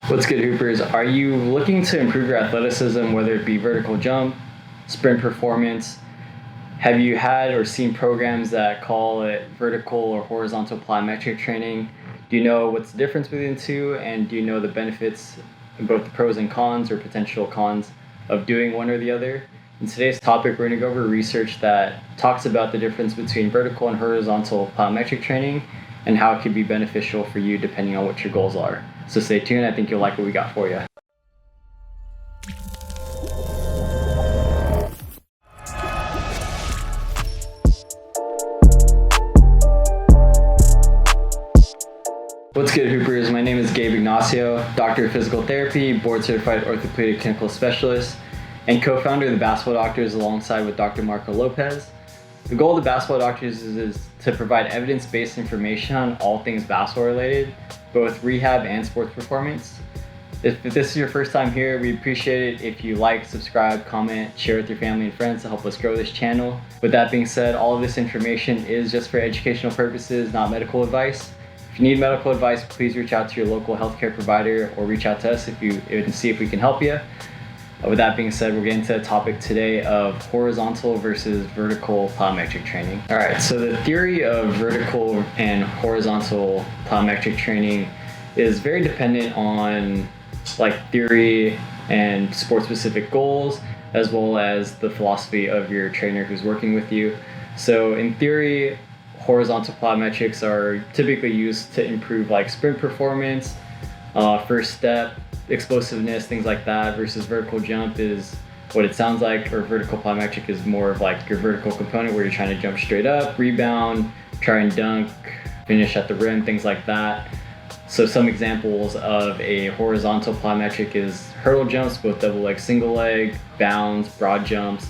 What's good, Hoopers? Are you looking to improve your athleticism, whether it be vertical jump, sprint performance? Have you had or seen programs that call it vertical or horizontal plyometric training? Do you know what's the difference between the two, and do you know the benefits, both the pros and cons or potential cons of doing one or the other? In today's topic, we're going to go over research that talks about the difference between vertical and horizontal plyometric training and how it can be beneficial for you depending on what your goals are. So stay tuned. I think you'll like what we got for you. What's good, Hoopers? My name is Gabe Ignacio, Doctor of Physical Therapy, board-certified orthopedic clinical specialist, and co-founder of the Basketball Doctors alongside with Dr. Marco Lopez. The goal of the Basketball Doctors is to provide evidence-based information on all things basketball related, both rehab and sports performance. If this is your first time here, we appreciate it if you like, subscribe, comment, share with your family and friends to help us grow this channel. With that being said, all of this information is just for educational purposes, not medical advice. If you need medical advice, please reach out to your local healthcare provider or reach out to us and see if we can help you. With that being said, we're getting to the topic today of horizontal versus vertical plyometric training. All right, so the theory of vertical and horizontal plyometric training is very dependent on theory and sport-specific goals, as well as the philosophy of your trainer who's working with you. So in theory, horizontal plyometrics are typically used to improve sprint performance, first step, explosiveness, things like that, versus vertical jump is what it sounds like, or vertical plyometric is more of your vertical component where you're trying to jump straight up, rebound, try and dunk, finish at the rim, things like that. So some examples of a horizontal plyometric is hurdle jumps, both double leg, single leg, bounds, broad jumps,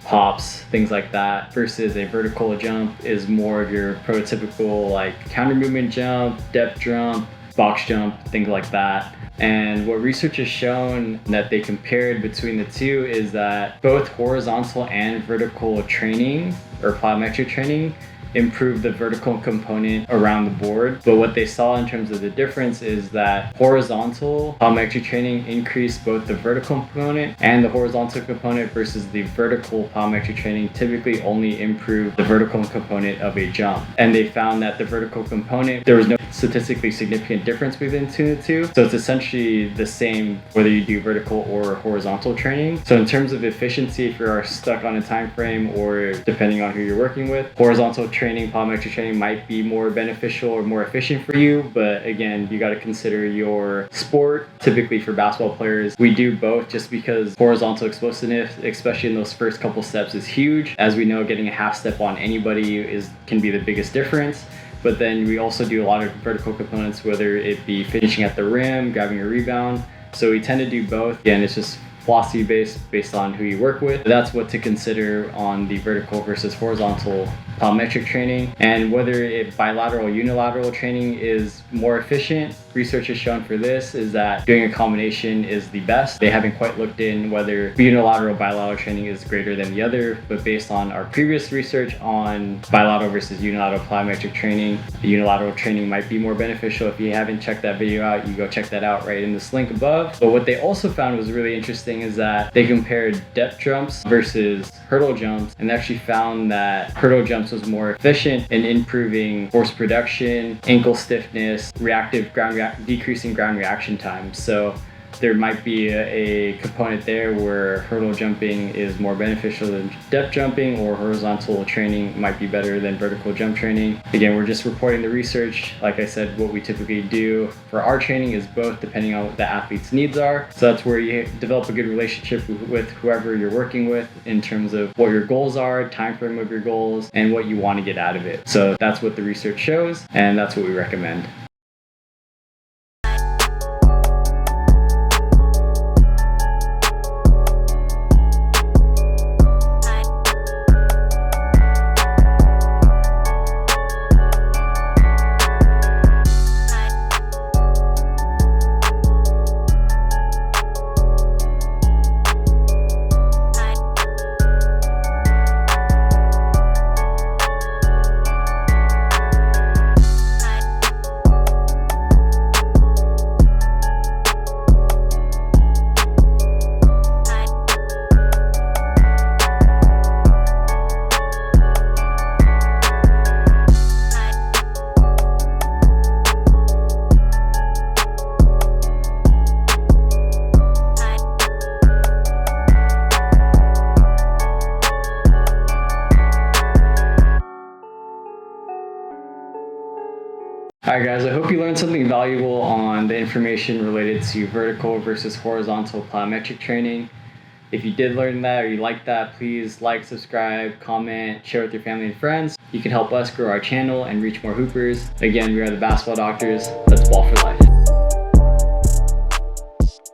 hops, things like that, versus a vertical jump is more of your prototypical counter movement jump, depth jump, box jump, things like that. And what research has shown that they compared between the two is that both horizontal and vertical training or plyometric training improve the vertical component around the board. But what they saw in terms of the difference is that horizontal plyometric training increased both the vertical component and the horizontal component, versus the vertical plyometric training typically only improved the vertical component of a jump. And they found that the vertical component, there was no statistically significant difference between the two. So it's essentially the same whether you do vertical or horizontal training. So in terms of efficiency, if you're stuck on a time frame or depending on who you're working with, horizontal training, plyometric training might be more beneficial or more efficient for you. But again, you got to consider your sport. Typically for basketball players, we do both just because horizontal explosiveness, especially in those first couple steps, is huge. As we know, getting a half step on anybody can be the biggest difference. But then we also do a lot of vertical components, whether it be finishing at the rim, grabbing a rebound. So we tend to do both. Again, it's just philosophy based on who you work with. That's what to consider on the vertical versus horizontal plyometric training. And whether bilateral or unilateral training is more efficient, research has shown for this is that doing a combination is the best. They haven't quite looked in whether unilateral or bilateral training is greater than the other, but based on our previous research on bilateral versus unilateral plyometric training, the unilateral training might be more beneficial. If you haven't checked that video out, you go check that out right in this link above. But what they also found was really interesting is that they compared depth jumps versus hurdle jumps, and actually found that hurdle jumps was more efficient in improving force production, ankle stiffness, decreasing ground reaction time. So there might be a component there where hurdle jumping is more beneficial than depth jumping, or horizontal training might be better than vertical jump training. Again, we're just reporting the research. Like I said, what we typically do for our training is both, depending on what the athlete's needs are. So that's where you develop a good relationship with whoever you're working with in terms of what your goals are, time frame of your goals, and what you want to get out of it. So that's what the research shows, and that's what we recommend. Alright guys, I hope you learned something valuable on the information related to vertical versus horizontal plyometric training. If you did learn that or you like that, please like, subscribe, comment, share with your family and friends. You can help us grow our channel and reach more hoopers. Again, we are the Basketball Doctors. Let's ball for life.